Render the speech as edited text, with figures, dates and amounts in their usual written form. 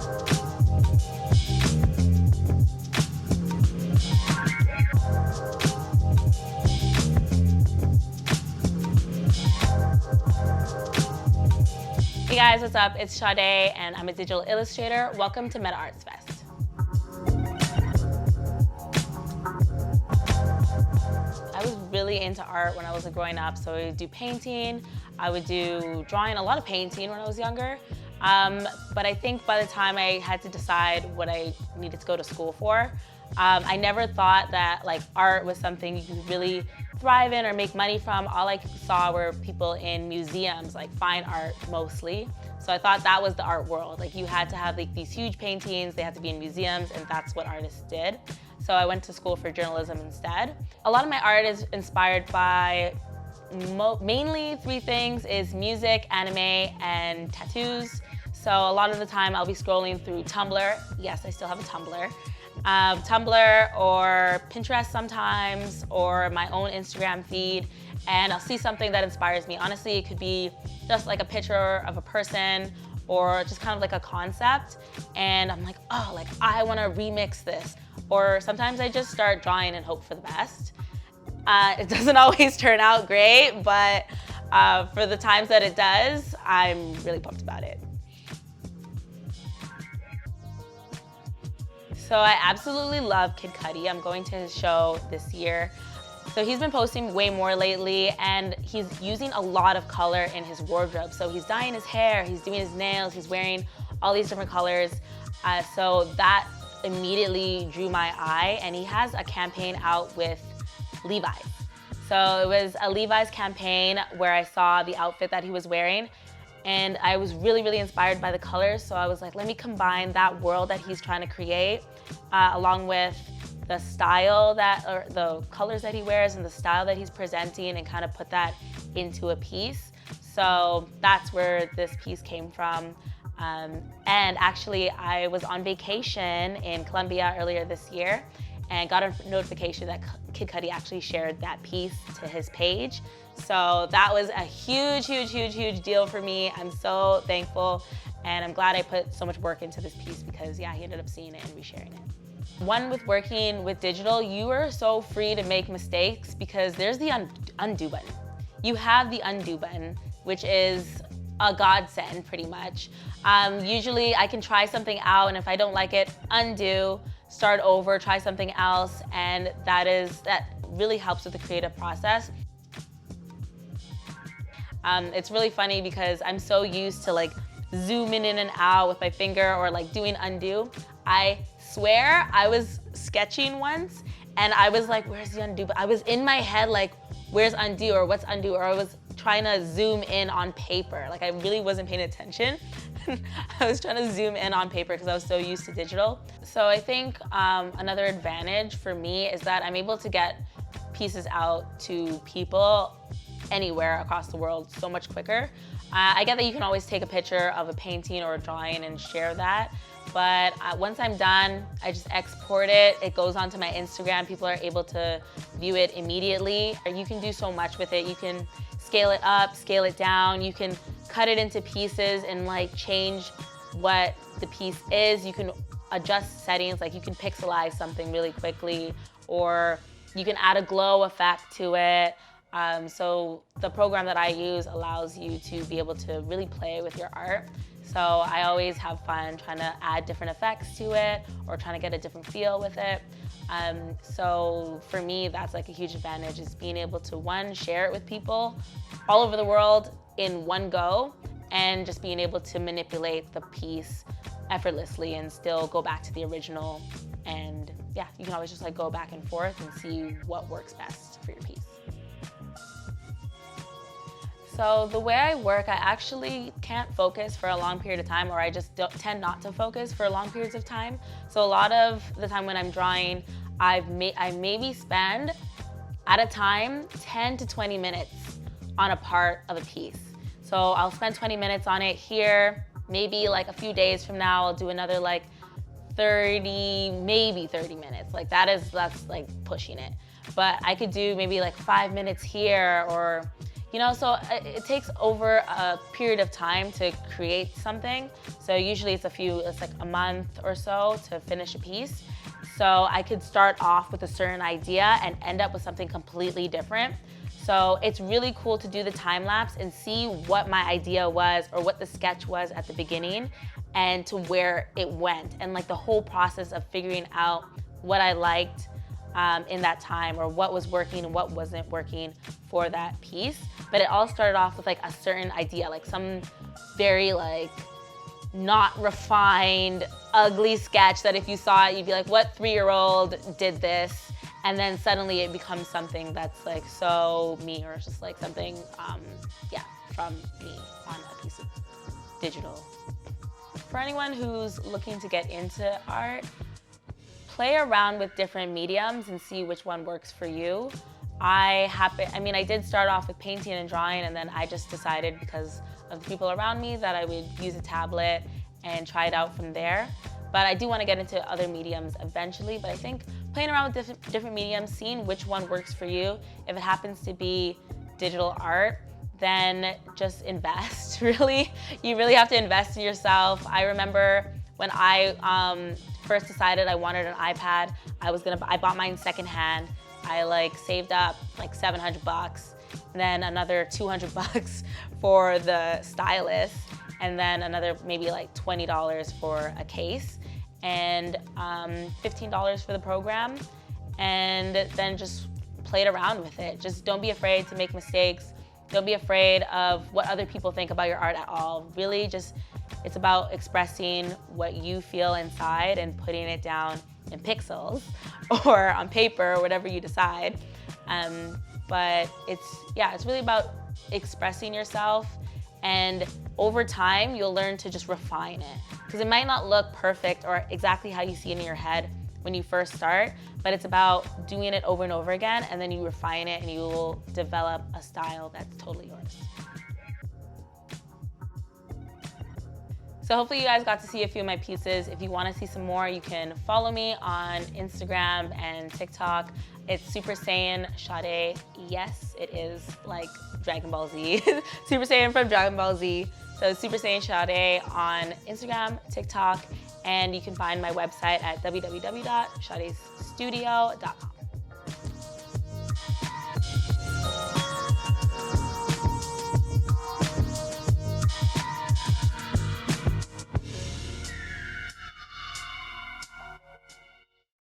Hey guys, what's up? It's Sade and I'm a digital illustrator. Welcome to Meta Arts Fest. I was really into art when I was growing up, so I would do painting, I would do drawing, a lot of painting when I was younger. But I think by the time I had to decide what I needed to go to school for, I never thought that art was something you could really thrive in or make money from. All I saw were people in museums, like fine art mostly. So I thought that was the art world. Like you had to have these huge paintings, they had to be in museums, and that's what artists did. So I went to school for journalism instead. A lot of my art is inspired by mainly three things: is music, anime, and tattoos. So a lot of the time I'll be scrolling through Tumblr. Yes, I still have a Tumblr. Tumblr or Pinterest sometimes, or my own Instagram feed, and I'll see something that inspires me. Honestly, it could be just like a picture of a person or just kind of like a concept, and I'm like, oh, I want to remix this. Or sometimes I just start drawing and hope for the best. It doesn't always turn out great, but for the times that it does, I'm really pumped about it. So I absolutely love Kid Cudi. I'm going to his show this year. So he's been posting way more lately, and he's using a lot of color in his wardrobe. So he's dyeing his hair, he's doing his nails, he's wearing all these different colors. So that immediately drew my eye, and he has a campaign out with Levi's. So it was a Levi's campaign where I saw the outfit that he was wearing, and I was really, really inspired by the colors. So I was like, let me combine that world that he's trying to create along with the style or the colors that he wears and the style that he's presenting, and kind of put that into a piece. So that's where this piece came from. And actually, I was on vacation in Colombia earlier this year and got a notification that Kid Cudi actually shared that piece to his page. So that was a huge, huge, huge, huge deal for me. I'm so thankful, and I'm glad I put so much work into this piece because, yeah, he ended up seeing it and resharing it. One, with working with digital, you are so free to make mistakes because there's the undo button. You have the undo button, which is a godsend pretty much. Usually I can try something out, and if I don't like it, undo, start over, try something else, and that really helps with the creative process. It's really funny because I'm so used to zooming in and out with my finger or doing undo. I swear I was sketching once and I was like, where's the undo? But I was in my head where's undo or what's undo? Or I was trying to zoom in on paper. I really wasn't paying attention. I was trying to zoom in on paper because I was so used to digital. So I think another advantage for me is that I'm able to get pieces out to people anywhere across the world so much quicker. I get that you can always take a picture of a painting or a drawing and share that, but once I'm done, I just export it. It goes onto my Instagram. People are able to view it immediately. You can do so much with it. You can scale it up, scale it down. You can cut it into pieces and change what the piece is. You can adjust settings, you can pixelize something really quickly, or you can add a glow effect to it. So the program that I use allows you to be able to really play with your art. So I always have fun trying to add different effects to it or trying to get a different feel with it. So for me, that's a huge advantage, is being able to, one, share it with people all over the world in one go, and just being able to manipulate the piece effortlessly and still go back to the original. And yeah, you can always just go back and forth and see what works best for your piece. So the way I work, I actually can't focus for a long period of time, or I just tend not to focus for long periods of time. So a lot of the time when I'm drawing, I maybe spend, at a time, 10 to 20 minutes on a part of a piece. So I'll spend 20 minutes on it here, maybe a few days from now, I'll do another 30, maybe 30 minutes. That's pushing it. But I could do maybe 5 minutes here, or You know, so it takes over a period of time to create something. So usually it's like a month or so to finish a piece. So I could start off with a certain idea and end up with something completely different. So it's really cool to do the time lapse and see what my idea was or what the sketch was at the beginning and to where it went, and like the whole process of figuring out what I liked in that time, or what was working and what wasn't working for that piece. But it all started off with like a certain idea, like some very like not refined, ugly sketch that if you saw it, you'd be like, what 3-year-old did this? And then suddenly it becomes something that's like so me, or just like something, from me on a piece of digital. For anyone who's looking to get into art, play around with different mediums and see which one works for you. I did start off with painting and drawing, and then I just decided, because of the people around me, that I would use a tablet and try it out from there. But I do want to get into other mediums eventually. But I think playing around with different mediums, seeing which one works for you. If it happens to be digital art, then just invest, really. You really have to invest in yourself. I remember when I first decided I wanted an iPad, I bought mine secondhand. I saved up like $700, and then another $200 for the stylus, and then another maybe like $20 for a case, and $15 for the program, and then just played around with it. Just don't be afraid to make mistakes. Don't be afraid of what other people think about your art at all. Really, it's about expressing what you feel inside and putting it down in pixels or on paper, or whatever you decide. But it's really about expressing yourself, and over time you'll learn to just refine it, because it might not look perfect or exactly how you see it in your head when you first start, but it's about doing it over and over again, and then you refine it and you will develop a style that's totally yours. So hopefully you guys got to see a few of my pieces. If you want to see some more, you can follow me on Instagram and TikTok. It's Super Saiyan Sade. Yes, it is like Dragon Ball Z. Super Saiyan from Dragon Ball Z. So Super Saiyan Sade on Instagram, TikTok, and you can find my website at www.shadestudio.com.